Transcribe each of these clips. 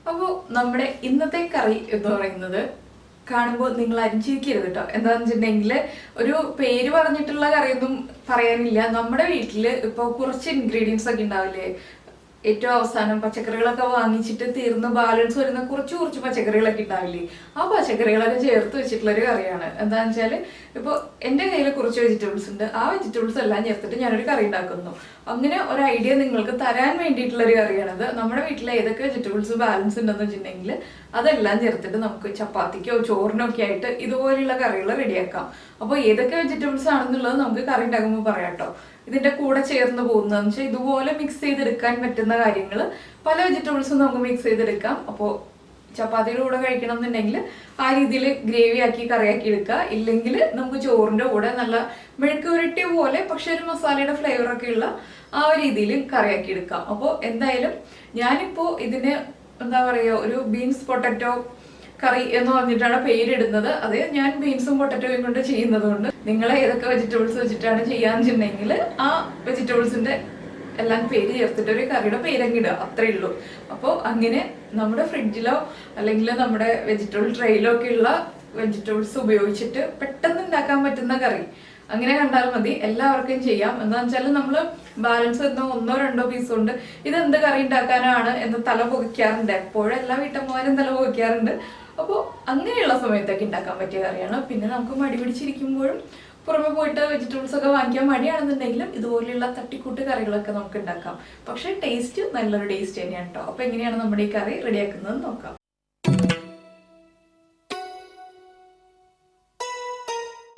അപ്പോൾ നമ്മുടെ ഇന്നത്തെ കറി എന്ന് പറയുന്നത് കാണുമ്പോൾ നിങ്ങൾ അരിച്ചിരിക്കരുത് കേട്ടോ. എന്താണെന്ന് വെച്ചിട്ടുണ്ടെങ്കിൽ ഒരു പേര് പറഞ്ഞിട്ടുള്ള കറിയൊന്നും പറയാനില്ല. നമ്മുടെ വീട്ടിൽ ഇപ്പോൾ കുറച്ച് ഇൻഗ്രീഡിയൻസ് ഒക്കെ ഉണ്ടാവില്ലേ, ഏറ്റവും അവസാനം പച്ചക്കറികളൊക്കെ വാങ്ങിച്ചിട്ട് തീർന്ന് ബാലൻസ് വരുന്ന കുറച്ച് പച്ചക്കറികളൊക്കെ ഉണ്ടാവില്ലേ, ആ പച്ചക്കറികളൊക്കെ ചേർത്ത് വെച്ചിട്ടുള്ള ഒരു കറിയാണ്. എന്താണെന്ന് വെച്ചാൽ ഇപ്പോൾ എൻ്റെ കയ്യിൽ കുറച്ച് വെജിറ്റബിൾസ് ഉണ്ട്, ആ വെജിറ്റബിൾസ് എല്ലാം ചേർത്തിട്ട് ഞാനൊരു കറി ഉണ്ടാക്കുന്നു. അങ്ങനെ ഒരു ഐഡിയ നിങ്ങൾക്ക് തരാൻ വേണ്ടിയിട്ടുള്ള ഒരു കറിയാണത്. നമ്മുടെ വീട്ടിൽ ഏതൊക്കെ വെജിറ്റബിൾസ് ബാലൻസ് ഉണ്ടെന്ന് വെച്ചിട്ടുണ്ടെങ്കിൽ അതെല്ലാം ചേർത്തിട്ട് നമുക്ക് ചപ്പാത്തിക്കോ ചോറിനോ ഒക്കെ ആയിട്ട് ഇതുപോലെയുള്ള കറികൾ റെഡിയാക്കാം. അപ്പോൾ ഏതൊക്കെ വെജിറ്റബിൾസ് ആണെന്നുള്ളത് നമുക്ക് കറി ഉണ്ടാക്കുമ്പോൾ പറയാം കേട്ടോ. ഇതിന്റെ കൂടെ ചേർന്ന് പോകുന്നതെന്ന് വെച്ചാൽ ഇതുപോലെ മിക്സ് ചെയ്തെടുക്കാൻ പറ്റുന്ന കാര്യങ്ങൾ പല വെജിറ്റബിൾസും നമുക്ക് മിക്സ് ചെയ്തെടുക്കാം. അപ്പോൾ ചപ്പാത്തിയുടെ കൂടെ കഴിക്കണം എന്നുണ്ടെങ്കിൽ ആ രീതിയിൽ ഗ്രേവി ആക്കി കറിയാക്കി എടുക്കുക. ഇല്ലെങ്കിൽ നമുക്ക് ചോറിന്റെ കൂടെ നല്ല മെഴുക്ക് പുരട്ടിയ പോലെ പക്ഷെ ഒരു മസാലയുടെ ഫ്ലേവർ ഒക്കെ ഉള്ള ആ ഒരു രീതിയിൽ കറിയാക്കി എടുക്കാം. അപ്പോൾ എന്തായാലും ഞാനിപ്പോൾ ഇതിന് എന്താ പറയുക, ഒരു ബീൻസ് പൊട്ടറ്റോ കറി എന്ന് പറഞ്ഞിട്ടാണ് പേരിടുന്നത്. അത് ഞാൻ ബീൻസും പൊട്ടറ്റോയും കൊണ്ട് ചെയ്യുന്നത് കൊണ്ട് നിങ്ങൾ ഏതൊക്കെ വെജിറ്റബിൾസ് വെച്ചിട്ടാണ് ചെയ്യാന്ന് വെച്ചിട്ടുണ്ടെങ്കിൽ ആ വെജിറ്റബിൾസിന്റെ എല്ലാം പേര് ചേർത്തിട്ട് ഒരു കറിയുടെ പേരങ്ങിടുക, അത്രേ ഉള്ളൂ. അപ്പോൾ അങ്ങനെ നമ്മുടെ ഫ്രിഡ്ജിലോ അല്ലെങ്കിൽ നമ്മുടെ വെജിറ്റബിൾ ട്രെയിലോ ഒക്കെ ഉള്ള വെജിറ്റബിൾസ് ഉപയോഗിച്ചിട്ട് പെട്ടെന്ന് ഉണ്ടാക്കാൻ പറ്റുന്ന കറി അങ്ങനെ കണ്ടാൽ മതി. എല്ലാവർക്കും ചെയ്യാം. എന്താണെന്ന് വെച്ചാൽ നമ്മൾ ബാലൻസ് വരുന്ന 1-2 പീസ് കൊണ്ട് ഇതെന്ത് കറി ഉണ്ടാക്കാനാണ് എന്ന് തല പുകയ്ക്കാറുണ്ട്. എപ്പോഴും എല്ലാ വീട്ടമ്മമാരും തല പുകയ്ക്കാറുണ്ട്. അപ്പോൾ അങ്ങനെയുള്ള സമയത്തൊക്കെ ഉണ്ടാക്കാൻ പറ്റിയ കറിയാണ്. പിന്നെ നമുക്ക് മടി പിടിച്ചിരിക്കുമ്പോഴും പുറമെ പോയിട്ട് വെജിറ്റബിൾസ് ഒക്കെ വാങ്ങിക്കാൻ മടിയാണെന്നുണ്ടെങ്കിലും ഇതുപോലെയുള്ള തട്ടിക്കൂട്ട് കറികളൊക്കെ നമുക്ക് ഉണ്ടാക്കാം. പക്ഷേ ടേസ്റ്റ് നല്ലൊരു ടേസ്റ്റ് തന്നെയാണ് കേട്ടോ. അപ്പോൾ എങ്ങനെയാണ് നമ്മുടെ ഈ കറി റെഡിയാക്കുന്നത് നോക്കാം.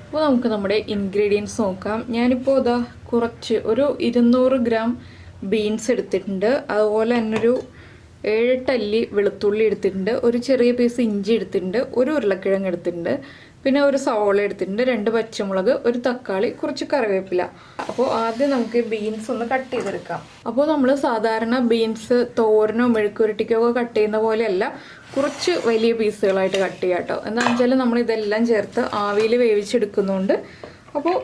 അപ്പോൾ നമുക്ക് നമ്മുടെ ഇൻഗ്രീഡിയൻസ് നോക്കാം. ഞാനിപ്പോൾ ഇതാ കുറച്ച് ഒരു 200 ഗ്രാം ബീൻസ് എടുത്തിട്ടുണ്ട്. അതുപോലെ തന്നെ ഒരു 7-8 അല്ലി വെളുത്തുള്ളി എടുത്തിട്ടുണ്ട്. ഒരു ചെറിയ പീസ് ഇഞ്ചി എടുത്തിട്ടുണ്ട്. ഒരു ഉരുളക്കിഴങ്ങ് എടുത്തിട്ടുണ്ട്. പിന്നെ ഒരു സവോള എടുത്തിട്ടുണ്ട്. 2 പച്ചമുളക്, ഒരു തക്കാളി, കുറച്ച് കറിവേപ്പില. അപ്പോൾ ആദ്യം നമുക്ക് ബീൻസ് ഒന്ന് കട്ട് ചെയ്തെടുക്കാം. അപ്പോൾ നമ്മൾ സാധാരണ ബീൻസ് തോരനോ മെഴുക്കുരുട്ടിക്കോ ഒക്കെ കട്ട് ചെയ്യുന്ന പോലെയല്ല, കുറച്ച് വലിയ പീസുകളായിട്ട് കട്ട് ചെയ്യാം കേട്ടോ. എന്താണെന്ന് വെച്ചാൽ നമ്മൾ ഇതെല്ലാം ചേർത്ത് ആവിയിൽ വേവിച്ചെടുക്കുന്നുണ്ട്. അപ്പോൾ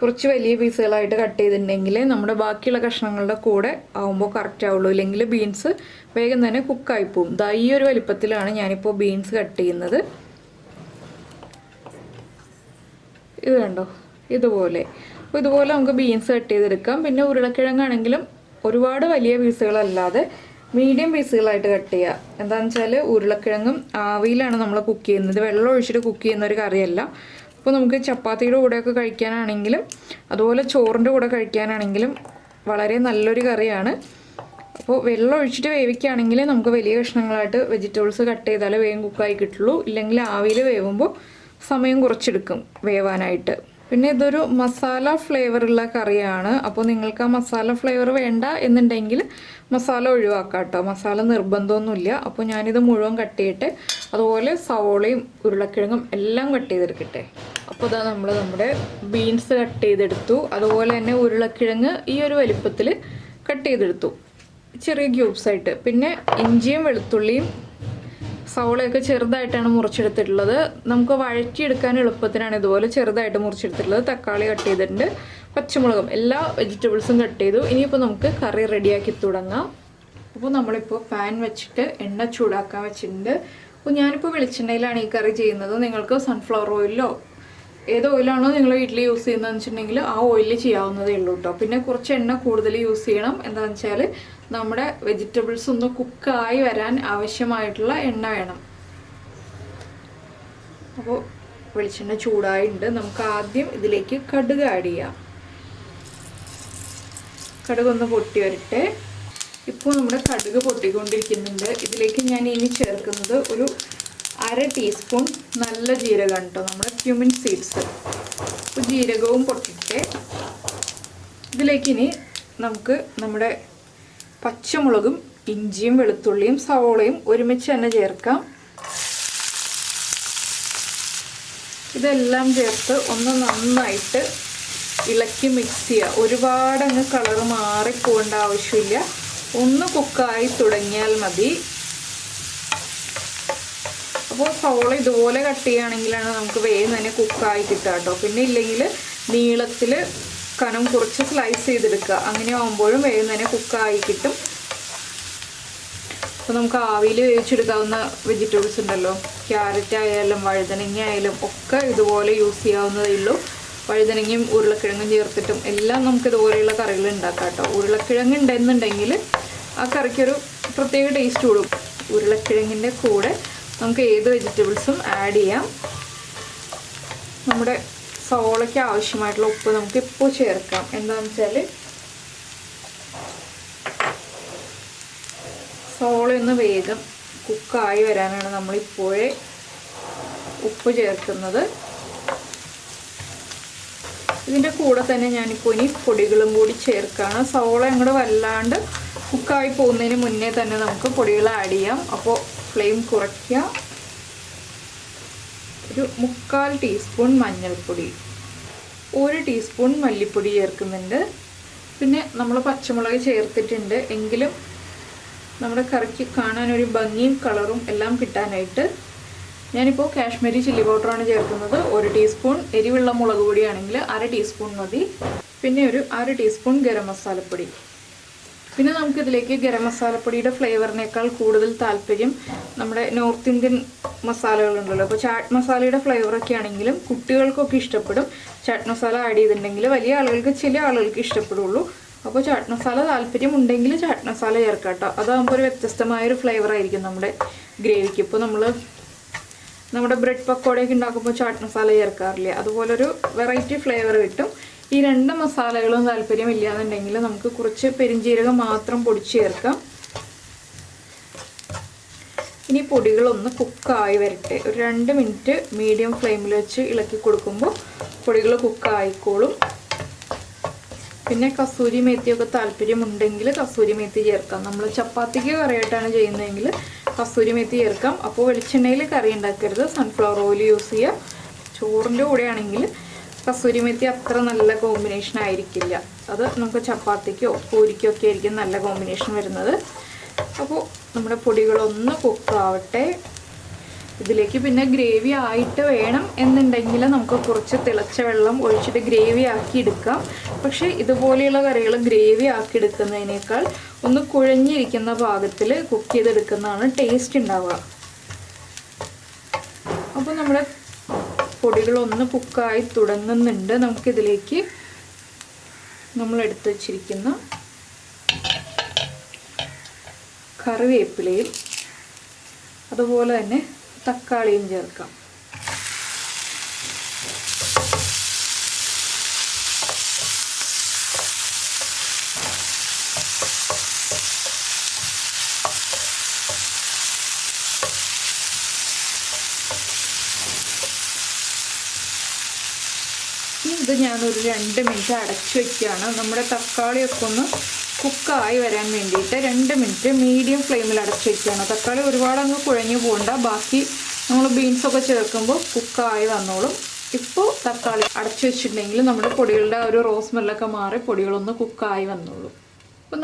കുറച്ച് വലിയ പീസുകളായിട്ട് കട്ട് ചെയ്തിട്ടുണ്ടെങ്കിൽ നമ്മുടെ ബാക്കിയുള്ള കഷ്ണങ്ങളുടെ കൂടെ ആവുമ്പോൾ കറക്റ്റ് ആവുള്ളൂ. ഇല്ലെങ്കിൽ ബീൻസ് വേഗം തന്നെ കുക്കായി പോവും. ദാ ഈ ഒരു വലിപ്പത്തിലാണ് ഞാനിപ്പോൾ ബീൻസ് കട്ട് ചെയ്യുന്നത്. ഇത് കണ്ടോ, ഇതുപോലെ. അപ്പോൾ ഇതുപോലെ നമുക്ക് ബീൻസ് കട്ട് ചെയ്തെടുക്കാം. പിന്നെ ഉരുളക്കിഴങ്ങാണെങ്കിലും ഒരുപാട് വലിയ പീസുകളല്ലാതെ മീഡിയം പീസുകളായിട്ട് കട്ട് ചെയ്യുക. എന്താണെന്ന് വെച്ചാൽ ഉരുളക്കിഴങ്ങും ആവിയിലാണ് നമ്മൾ കുക്ക് ചെയ്യുന്നത്, വെള്ളം ഒഴിച്ചിട്ട് കുക്ക് ചെയ്യുന്ന ഒരു കറിയല്ല. അപ്പോൾ നമുക്ക് ചപ്പാത്തിയുടെ കൂടെയൊക്കെ കഴിക്കാനാണെങ്കിലും അതുപോലെ ചോറിൻ്റെ കൂടെ കഴിക്കാനാണെങ്കിലും വളരെ നല്ലൊരു കറിയാണ്. അപ്പോൾ വെള്ളം ഒഴിച്ചിട്ട് വേവിക്കുകയാണെങ്കിൽ നമുക്ക് വലിയ കഷ്ണങ്ങളായിട്ട് വെജിറ്റബിൾസ് കട്ട് ചെയ്താലേ വേഗം കുക്കായി കിട്ടുള്ളൂ. ഇല്ലെങ്കിൽ ആവിയിൽ വേവുമ്പോൾ സമയം കുറച്ചെടുക്കും വേവാനായിട്ട്. പിന്നെ ഇതൊരു മസാല ഫ്ലേവറുള്ള കറിയാണ്. അപ്പോൾ നിങ്ങൾക്ക് ആ മസാല ഫ്ലേവർ വേണ്ട എന്നുണ്ടെങ്കിൽ മസാല ഒഴിവാക്കാം കേട്ടോ. മസാല നിർബന്ധമൊന്നുമില്ല. അപ്പോൾ ഞാനിത് മുഴുവൻ കട്ട് ചെയ്യട്ടെ. അതുപോലെ സവോളയും ഉരുളക്കിഴങ്ങും എല്ലാം കട്ട് ചെയ്തെടുക്കട്ടെ. അപ്പോൾ ഇതാ നമ്മൾ നമ്മുടെ ബീൻസ് കട്ട് ചെയ്തെടുത്തു. അതുപോലെ തന്നെ ഉരുളക്കിഴങ്ങ് ഈ ഒരു വലിപ്പത്തിൽ കട്ട് ചെയ്തെടുത്തു, ചെറിയ ക്യൂബ്സായിട്ട്. പിന്നെ ഇഞ്ചിയും വെളുത്തുള്ളിയും സവോളയൊക്കെ ചെറുതായിട്ടാണ് മുറിച്ചെടുത്തിട്ടുള്ളത്. നമുക്ക് വഴറ്റിയെടുക്കാൻ എളുപ്പത്തിനാണ് ഇതുപോലെ ചെറുതായിട്ട് മുറിച്ചെടുത്തിട്ടുള്ളത്. തക്കാളി കട്ട് ചെയ്തിട്ടുണ്ട്, പച്ചമുളകും, എല്ലാ വെജിറ്റബിൾസും കട്ട് ചെയ്തു. ഇനിയിപ്പോൾ നമുക്ക് കറി റെഡിയാക്കി തുടങ്ങാം. അപ്പോൾ നമ്മളിപ്പോൾ പാൻ വെച്ചിട്ട് എണ്ണ ചൂടാക്കാൻ വെച്ചിട്ടുണ്ട്. അപ്പോൾ ഞാനിപ്പോൾ വെളിച്ചെണ്ണയിലാണ് ഈ കറി ചെയ്യുന്നത്. നിങ്ങൾക്ക് സൺഫ്ലവർ ഓയിലോ ഏത് ഓയിലാണോ നിങ്ങൾ വീട്ടിൽ യൂസ് ചെയ്യുന്നതെന്ന് വെച്ചിട്ടുണ്ടെങ്കിൽ ആ ഓയിലിൽ ചെയ്യാവുന്നതേ ഉള്ളൂ കേട്ടോ. പിന്നെ കുറച്ച് എണ്ണ കൂടുതൽ യൂസ് ചെയ്യണം. എന്താണെന്ന് വെച്ചാൽ നമ്മുടെ വെജിറ്റബിൾസ് ഒന്ന് കുക്കായി വരാൻ ആവശ്യമായിട്ടുള്ള എണ്ണ വേണം. അപ്പോൾ വെളിച്ചെണ്ണ ചൂടായിട്ടുണ്ട്. നമുക്ക് ആദ്യം ഇതിലേക്ക് കടുക് ആഡ് ചെയ്യാം. കടുക് ഒന്ന് പൊട്ടി വരട്ടെ. ഇപ്പോൾ നമ്മുടെ കടുക് പൊട്ടിക്കൊണ്ടിരിക്കുന്നുണ്ട്. ഇതിലേക്ക് ഞാൻ ഇനി ചേർക്കുന്നത് ഒരു 1/2 ടീസ്പൂൺ നല്ല ജീരകം കേട്ടോ, നമ്മുടെ ക്യുമിൻ സീഡ്സ്. അപ്പോൾ ജീരകവും പൊട്ടിട്ട് ഇതിലേക്ക് ഇനി നമുക്ക് നമ്മുടെ പച്ചമുളകും ഇഞ്ചിയും വെളുത്തുള്ളിയും സവോളയും ഒരുമിച്ച് തന്നെ ചേർക്കാം. ഇതെല്ലാം ചേർത്ത് ഒന്ന് നന്നായിട്ട് ഇളക്കി മിക്സ് ചെയ്യുക. ഒരുപാട് അങ്ങ് കളർ മാറിപ്പോകേണ്ട ആവശ്യമില്ല. ഒന്ന് കുക്കായി തുടങ്ങിയാൽ മതി. അപ്പോൾ സവോള ഇതുപോലെ കട്ട് ചെയ്യുകയാണെങ്കിലാണ് നമുക്ക് വേഗം തന്നെ കുക്കായി കിട്ടുക കേട്ടോ. പിന്നെ ഇല്ലെങ്കിൽ നീളത്തിൽ കനം കുറച്ച് സ്ലൈസ് ചെയ്തെടുക്കുക. അങ്ങനെ ആകുമ്പോഴും വേഗം തന്നെ കുക്കായി കിട്ടും. അപ്പോൾ നമുക്ക് ആവിയിൽ വേവിച്ചെടുക്കാവുന്ന വെജിറ്റബിൾസ് ഉണ്ടല്ലോ, ക്യാരറ്റ് ആയാലും വഴുതനങ്ങ ആയാലും ഒക്കെ ഇതുപോലെ യൂസ് ചെയ്യാവുന്നതേ ഉള്ളൂ. വഴുതനങ്ങയും ഉരുളക്കിഴങ്ങും ചേർത്തിട്ടും എല്ലാം നമുക്ക് ഇതുപോലെയുള്ള കറികൾ ഉണ്ടാക്കാം കേട്ടോ. ഉരുളക്കിഴങ്ങ് ഉണ്ടെന്നുണ്ടെങ്കിൽ ആ കറിക്കൊരു പ്രത്യേക ടേസ്റ്റ് കൂടും. ഉരുളക്കിഴങ്ങിൻ്റെ കൂടെ നമുക്ക് ഏത് വെജിറ്റബിൾസും ആഡ് ചെയ്യാം. നമ്മുടെ സവോളയ്ക്ക് ആവശ്യമായിട്ടുള്ള ഉപ്പ് നമുക്ക് ഇപ്പോൾ ചേർക്കാം. എന്താണെന്ന് വെച്ചാൽ സവോള ഒന്ന് വേഗം കുക്കായി വരാനാണ് നമ്മളിപ്പോഴേ ഉപ്പ് ചേർക്കുന്നത്. ഇതിൻ്റെ കൂടെ തന്നെ ഞാനിപ്പോൾ ഇനി പൊടികളും കൂടി ചേർക്കുകയാണ്. സവോള അങ്ങോട്ട് വല്ലാണ്ട് കുക്കായി പോകുന്നതിന് മുന്നേ തന്നെ നമുക്ക് പൊടികൾ ആഡ് ചെയ്യാം. അപ്പോൾ ഫ്ലെയിം കുറയ്ക്കുക. ഒരു 3/4 ടീസ്പൂൺ മഞ്ഞൾപ്പൊടി, 1 ടീസ്പൂൺ മല്ലിപ്പൊടി ചേർക്കുന്നുണ്ട്. പിന്നെ നമ്മൾ പച്ചമുളക് ചേർത്തിട്ടുണ്ട്, എങ്കിലും നമ്മുടെ കറിക്ക് കാണാനൊരു ഭംഗിയും കളറും എല്ലാം കിട്ടാനായിട്ട് ഞാനിപ്പോൾ കാശ്മീരി ചില്ലി പൗഡറാണ് ചേർക്കുന്നത്. 1 ടീസ്പൂൺ. എരിവുള്ള മുളക് പൊടിയാണെങ്കിൽ 1/2 ടീസ്പൂൺ മതി. പിന്നെ ഒരു 1/2 ടീസ്പൂൺ ഗരം മസാലപ്പൊടി. പിന്നെ നമുക്കിതിലേക്ക് ഗരം മസാലപ്പൊടിയുടെ ഫ്ലേവറിനേക്കാൾ കൂടുതൽ താല്പര്യം നമ്മുടെ നോർത്ത് ഇന്ത്യൻ മസാലകളുണ്ടല്ലോ. അപ്പോൾ ചാറ്റ് മസാലയുടെ ഫ്ലേവറൊക്കെ ആണെങ്കിലും കുട്ടികൾക്കൊക്കെ ഇഷ്ടപ്പെടും. ചാറ്റ് മസാല ആഡ് ചെയ്തിട്ടുണ്ടെങ്കിൽ വലിയ ആളുകൾക്ക്, ചില ആളുകൾക്ക് ഇഷ്ടപ്പെടുള്ളൂ. അപ്പോൾ ചാറ്റ് മസാല താല്പര്യം ഉണ്ടെങ്കിൽ ചാറ്റ് മസാല ചേർക്കാം കേട്ടോ. അതാകുമ്പോൾ ഒരു വ്യത്യസ്തമായൊരു ഫ്ലേവർ ആയിരിക്കും നമ്മുടെ ഗ്രേവിക്ക്. ഇപ്പോൾ നമ്മുടെ ബ്രെഡ് പക്കോടയൊക്കെ ഉണ്ടാക്കുമ്പോൾ ചാറ്റ് മസാല ചേർക്കാറില്ല, അതുപോലൊരു വെറൈറ്റി ഫ്ലേവർ കിട്ടും. ഈ 2 മസാലകളും താല്പര്യമില്ല എന്നുണ്ടെങ്കിൽ നമുക്ക് കുറച്ച് പെരിഞ്ജീരകം മാത്രം പൊടിച്ച് ചേർക്കാം. ഇനി പൊടികളൊന്ന് കുക്കായി വരട്ടെ. ഒരു 2 മിനിറ്റ് മീഡിയം ഫ്ലെയിമിൽ വെച്ച് ഇളക്കി കൊടുക്കുമ്പോൾ പൊടികൾ കുക്കായിക്കോളും. പിന്നെ കസൂരി മേത്തിയൊക്കെ താല്പര്യമുണ്ടെങ്കിൽ കസൂരി മേത്തി ചേർക്കാം. നമ്മൾ ചപ്പാത്തിക്ക് കറിയായിട്ടാണ് ചെയ്യുന്നതെങ്കിൽ കസൂരി മേത്തി ചേർക്കാം. അപ്പോൾ വെളിച്ചെണ്ണയിൽ കറി ഉണ്ടാക്കരുത്, സൺഫ്ലവർ ഓയിൽ യൂസ് ചെയ്യുക. ചോറിൻ്റെ കൂടെയാണെങ്കിൽ കസൂരി മേത്തി അത്ര നല്ല കോമ്പിനേഷൻ ആയിരിക്കില്ല. അത് നമുക്ക് ചപ്പാത്തിക്കോ പൂരിക്കോ ഒക്കെ ആയിരിക്കും നല്ല കോമ്പിനേഷൻ വരുന്നത്. അപ്പോൾ നമ്മുടെ പൊടികളൊന്ന് കുക്കാവട്ടെ. ഇതിലേക്ക് പിന്നെ ഗ്രേവി ആയിട്ട് വേണം എന്നുണ്ടെങ്കിൽ നമുക്ക് കുറച്ച് തിളച്ച വെള്ളം ഒഴിച്ചിട്ട് ഗ്രേവി ആക്കി എടുക്കാം. പക്ഷേ ഇതുപോലെയുള്ള കറികൾ ഗ്രേവി ആക്കി എടുക്കുന്നതിനേക്കാൾ ഒന്ന് കുഴഞ്ഞിരിക്കുന്ന പാകത്തിൽ കുക്ക് ചെയ്തെടുക്കുന്നതാണ് ടേസ്റ്റ് ഉണ്ടാവുക. അപ്പോൾ നമ്മുടെ പൊടികളൊന്ന് കുക്കായി തുടങ്ങുന്നുണ്ട്. നമുക്കിതിലേക്ക് നമ്മൾ എടുത്ത് വച്ചിരിക്കുന്ന കറിവേപ്പിലയും അതുപോലെ തന്നെ തക്കാളിയും ചേർക്കാം. ഇത് ഞാനൊരു 2 മിനിറ്റ് അടച്ചു വയ്ക്കുകയാണ്. നമ്മുടെ തക്കാളിയൊക്കെ ഒന്ന് കുക്കായി വരാൻ വേണ്ടിയിട്ട് 2 മിനിറ്റ് മീഡിയം ഫ്ലെയിമിൽ അടച്ചു വയ്ക്കുകയാണ്. തക്കാളി ഒരുപാട് അങ്ങ് കുഴഞ്ഞു പോകണ്ട, ബാക്കി നമ്മൾ ബീൻസൊക്കെ ചേർക്കുമ്പോൾ കുക്കായി വന്നോളും. ഇപ്പോൾ തക്കാളി അടച്ചു വെച്ചിട്ടുണ്ടെങ്കിൽ നമ്മുടെ പൊടികളുടെ ഒരു റോസ് സ്മെല്ലൊക്കെ മാറി പൊടികളൊന്ന് കുക്കായി വന്നോളും. അപ്പോൾ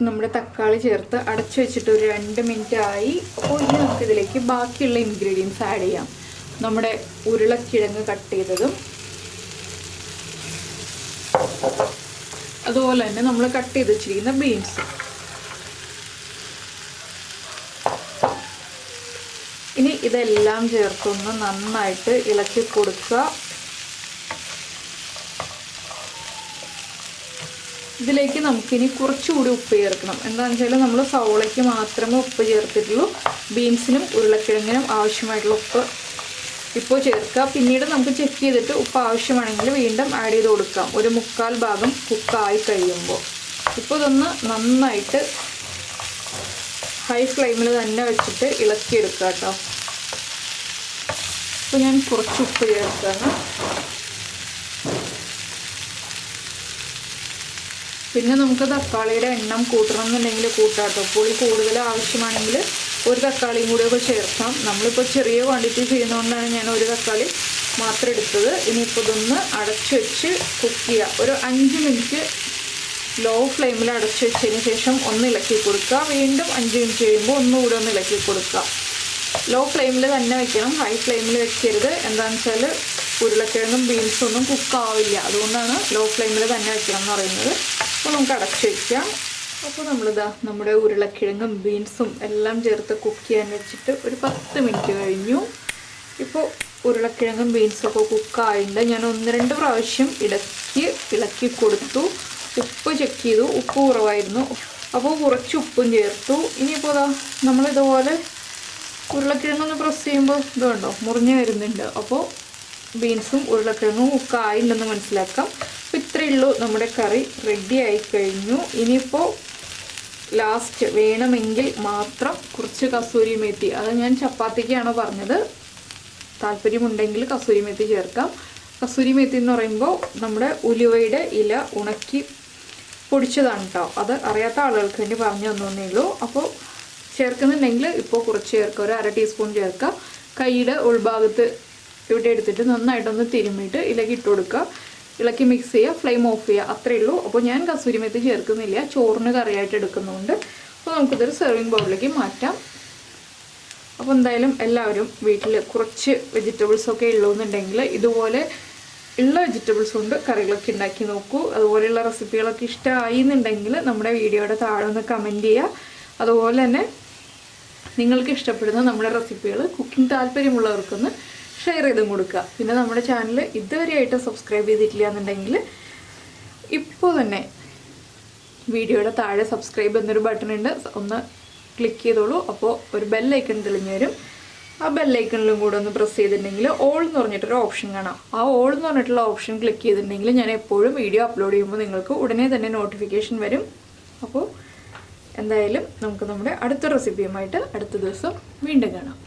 നമ്മുടെ തക്കാളി ചേർത്ത് അടച്ചു വെച്ചിട്ട് ഒരു 2 മിനിറ്റ് ആയി. അപ്പോൾ ഇനി നമുക്കിതിലേക്ക് ബാക്കിയുള്ള ഇൻഗ്രീഡിയൻസ് ആഡ് ചെയ്യാം. നമ്മുടെ ഉരുളക്കിഴങ്ങ് കട്ട് ചെയ്തതും അതുപോലെ തന്നെ നമ്മൾ കട്ട് ചെയ്ത് വെച്ചിരിക്കുന്ന ബീൻസ്. ഇനി ഇതെല്ലാം ചേർത്തൊന്ന് നന്നായിട്ട് ഇളക്കി കൊടുക്കുക. ഇതിലേക്ക് നമുക്കിനി കുറച്ചുകൂടി ഉപ്പ് ചേർക്കണം. എന്താണെന്ന് വെച്ചാൽ നമ്മൾ സവോളയ്ക്ക് മാത്രമേ ഉപ്പ് ചേർത്തിട്ടുള്ളൂ. ബീൻസിനും ഉരുളക്കിഴങ്ങിനും ആവശ്യമായിട്ടുള്ള ഉപ്പ് ഇപ്പോൾ ചേർക്കുക. പിന്നീട് നമുക്ക് ചെക്ക് ചെയ്തിട്ട് ഉപ്പ് ആവശ്യമാണെങ്കിൽ വീണ്ടും ആഡ് ചെയ്ത് കൊടുക്കാം ഒരു 3/4 ഭാഗം കുക്കായി കഴിയുമ്പോൾ. ഇപ്പോൾ ഇതൊന്ന് നന്നായിട്ട് ഹൈ ഫ്ലെയിമിൽ തന്നെ വെച്ചിട്ട് ഇളക്കിയെടുക്കുക കേട്ടോ. ഇപ്പോൾ ഞാൻ കുറച്ച് ഉപ്പ് ചേർക്കുകയാണ്. പിന്നെ നമുക്ക് തക്കാളിയുടെ എണ്ണം കൂട്ടണം എന്നുണ്ടെങ്കിൽ കൂട്ടാം കേട്ടോ. പുളി കൂടുതൽ ആവശ്യമാണെങ്കിൽ ഒരു തക്കാളിയും കൂടിയൊക്കെ ചേർക്കാം. നമ്മളിപ്പോൾ ചെറിയ ക്വാണ്ടിറ്റി ചെയ്യുന്നതുകൊണ്ടാണ് ഞാൻ ഒരു തക്കാളി മാത്രം എടുത്തത്. ഇനിയിപ്പോൾ ഇതൊന്ന് അടച്ചു വെച്ച് കുക്ക് ചെയ്യുക. ഒരു 5 മിനിറ്റ് ലോ ഫ്ലെയിമിൽ അടച്ചു വെച്ചതിന് ശേഷം ഒന്ന് ഇളക്കി കൊടുക്കുക. വീണ്ടും 5 മിനിറ്റ് കഴിയുമ്പോൾ ഒന്നുകൂടി ഒന്ന് ഇളക്കി കൊടുക്കുക. ലോ ഫ്ലെയിമിൽ തന്നെ വെക്കണം, ഹൈ ഫ്ലെയിമിൽ വെക്കരുത്. എന്താണെന്ന് വെച്ചാൽ ഉരുളക്കിഴങ്ങും ബീൻസും ഒന്നും കുക്കാവില്ല. അതുകൊണ്ടാണ് ലോ ഫ്ലെയിമിൽ തന്നെ വെക്കണം എന്ന് പറയുന്നത്. അപ്പോൾ നമുക്ക് അടച്ചു വയ്ക്കാം. അപ്പോൾ നമ്മളിതാ നമ്മുടെ ഉരുളക്കിഴങ്ങും ബീൻസും എല്ലാം ചേർത്ത് കുക്ക് ചെയ്യാൻ വെച്ചിട്ട് ഒരു 10 മിനിറ്റ് കഴിഞ്ഞു. ഇപ്പോൾ ഉരുളക്കിഴങ്ങും ബീൻസൊക്കെ കുക്കായിട്ടുണ്ട്. ഞാൻ 1-2 പ്രാവശ്യം ഇളക്കി കൊടുത്തു. ഉപ്പ് ചെക്ക് ചെയ്തു, ഉപ്പ് കുറവായിരുന്നു, അപ്പോൾ കുറച്ച് ഉപ്പും ചേർത്തു. ഇനിയിപ്പോൾ അതാ നമ്മളിതുപോലെ ഉരുളക്കിഴങ്ങൊന്ന് പ്രസ് ചെയ്യുമ്പോൾ ഇതുണ്ടോ മുറിഞ്ഞ് വരുന്നുണ്ട്. അപ്പോൾ ബീൻസും ഉരുളക്കിഴങ്ങും കുക്കായിട്ടുണ്ടെന്ന് മനസ്സിലാക്കാം. അപ്പോൾ ഇത്രയേ ഉള്ളൂ, നമ്മുടെ കറി റെഡി ആയി കഴിഞ്ഞു. ഇനിയിപ്പോൾ ലാസ്റ്റ് വേണമെങ്കിൽ മാത്രം കുറച്ച് കസൂരി മേത്തി, അത് ഞാൻ ചപ്പാത്തിക്കാണ് പറഞ്ഞത്, താല്പര്യമുണ്ടെങ്കിൽ കസൂരി മേത്തി ചേർക്കാം. കസൂരി മേത്തി എന്ന് പറയുമ്പോൾ നമ്മുടെ ഉലുവയുടെ ഇല ഉണക്കി പൊടിച്ചതാണ് കേട്ടോ. അത് അറിയാത്ത ആളുകൾക്ക് വേണ്ടി പറഞ്ഞു തന്നേ ഉള്ളൂ. അപ്പോൾ ചേർക്കുന്നുണ്ടെങ്കിൽ ഇപ്പോൾ കുറച്ച് ചേർക്കുക, ഒരു 1/2 ടീസ്പൂൺ ചേർക്കുക. കൈയുടെ ഉൾഭാഗത്ത് ഇവിടെ എടുത്തിട്ട് നന്നായിട്ടൊന്ന് തിരുമ്മിയിട്ട് ഇലക്കി ഇട്ട് കൊടുക്കുക. ഇളക്കി മിക്സ് ചെയ്യുക, ഫ്ലെയിം ഓഫ് ചെയ്യുക, അത്രയേ ഉള്ളൂ. അപ്പോൾ ഞാൻ കസൂരി മേത്തി ചേർക്കുന്നില്ല, ചോറിന് കറിയായിട്ട് എടുക്കുന്നുണ്ട്. അപ്പോൾ നമുക്കിതൊരു സെർവിങ് ബൗളിലേക്ക് മാറ്റാം. അപ്പോൾ എന്തായാലും എല്ലാവരും വീട്ടിൽ കുറച്ച് വെജിറ്റബിൾസൊക്കെ ഉള്ളൂന്നുണ്ടെങ്കിൽ ഇതുപോലെ ഉള്ള വെജിറ്റബിൾസ് കൊണ്ട് കറികളൊക്കെ ഉണ്ടാക്കി നോക്കൂ. അതുപോലെയുള്ള റെസിപ്പികളൊക്കെ ഇഷ്ടമായി എന്നുണ്ടെങ്കിൽ നമ്മുടെ വീഡിയോയുടെ താഴെ ഒന്ന് കമൻറ്റ് ചെയ്യുക. അതുപോലെ തന്നെ നിങ്ങൾക്ക് ഇഷ്ടപ്പെടുന്ന നമ്മുടെ റെസിപ്പികൾ കുക്കിംഗ് താല്പര്യമുള്ളവർക്കൊന്ന് ഷെയർ ചെയ്തും കൊടുക്കുക. പിന്നെ നമ്മുടെ ചാനൽ ഇതുവരെയായിട്ട് സബ്സ്ക്രൈബ് ചെയ്തിട്ടില്ല എന്നുണ്ടെങ്കിൽ ഇപ്പോൾ തന്നെ വീഡിയോയുടെ താഴെ സബ്സ്ക്രൈബ് എന്നൊരു ബട്ടൺ ഉണ്ട്, ഒന്ന് ക്ലിക്ക് ചെയ്തോളൂ. അപ്പോൾ ഒരു ബെല്ലൈക്കൺ തെളിഞ്ഞ് വരും. ആ ബെല്ലൈക്കണിലും കൂടെ ഒന്ന് പ്രസ് ചെയ്തിട്ടുണ്ടെങ്കിൽ ഓൾ എന്ന് പറഞ്ഞിട്ടൊരു ഓപ്ഷൻ കാണാം. ആ ഓൾ എന്ന് പറഞ്ഞിട്ടുള്ള ഓപ്ഷൻ ക്ലിക്ക് ചെയ്തിട്ടുണ്ടെങ്കിൽ ഞാൻ എപ്പോഴും വീഡിയോ അപ്ലോഡ് ചെയ്യുമ്പോൾ നിങ്ങൾക്ക് ഉടനെ തന്നെ നോട്ടിഫിക്കേഷൻ വരും. അപ്പോൾ എന്തായാലും നമുക്ക് നമ്മുടെ അടുത്ത റെസിപ്പിയുമായിട്ട് അടുത്ത ദിവസം വീണ്ടും കാണാം.